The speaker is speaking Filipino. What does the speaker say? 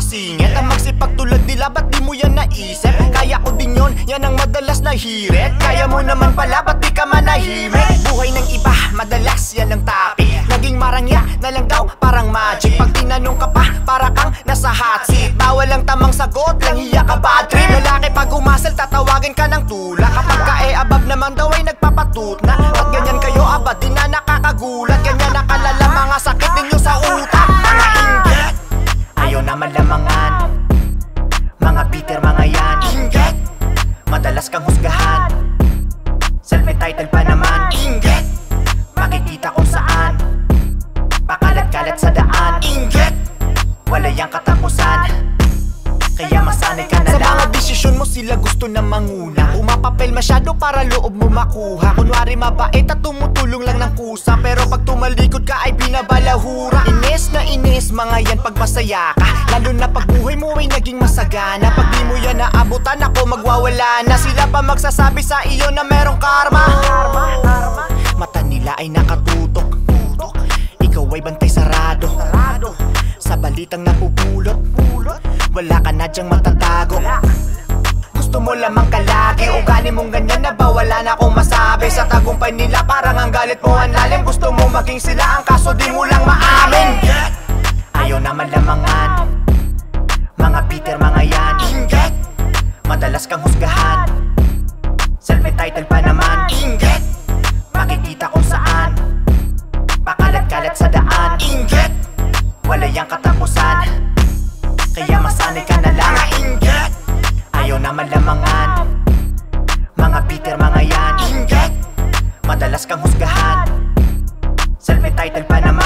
masingit ang magsipagtulad nila, ba't di mo yan naisip? Kaya ko din yun, yan ang madalas na hirit. Kaya mo naman pala, ba't di ka manahimik? Buhay ng iba, madalas yan ang topic. Naging marangya na lang daw, parang magic. Pag tinanong ka pa, para kang nasa hot seat. Bawal ang tamang sagot, lang hiya ka bad trip. Lalaki pag umasal, tatawagin ka ng tula. Kapag ka abab naman daw ay nagpapatut na. At ganyan kayo abad, di na nakakagulat. Ganyan nakalala mga sakit ninyo sa utak. Mga inggit, ayaw na malamangan. Mga bitter, mga yan inggit, madalas kang husgahan. Self-entitled pa naman. Inggit, makikita kung saan. Pakalat-kalat sa daan. Inggit, wala yang katapusan. Kaya masanay ka na lang. Sa mga desisyon mo sila gusto na manguna. Umapapel masyado para loob mo makuha. Kunwari mabait at tumutulong lang ng kusa, pero pag tumalikod ka ay binabalahura. Inis na inis mga yan pag masaya ka, lalo na pag buhay mo ay naging masagana. Pag di mo yan naabutan, ako magwawala na. Sila pa magsasabi sa iyo na merong karma. Mata nila ay nakatutok, ikaw ay bantay sarado. Sa balitang napupulot, wala ka na dyang matatago. Gusto mo lamang kalagi, ugali mong ganyan na ba wala na akong masabi. Sa tagumpay nila parang ang galit mo ang lalim. Gusto mo maging sila ang kaso di mo lang maamin. Ayaw na malamangan. Mga bitter, mga yan inggit, madalas kang husgahan. Self-entitled pa naman. Inggit, makikita kung saan. Pakalat-kalat sa daan. Inggit, wala yang katapusan. Kaya masanay ka na lang. Mga inggit, ayaw na malamangan. Mga bitter, mga yan inggit, madalas kang husgahan. Self-entitled pa naman.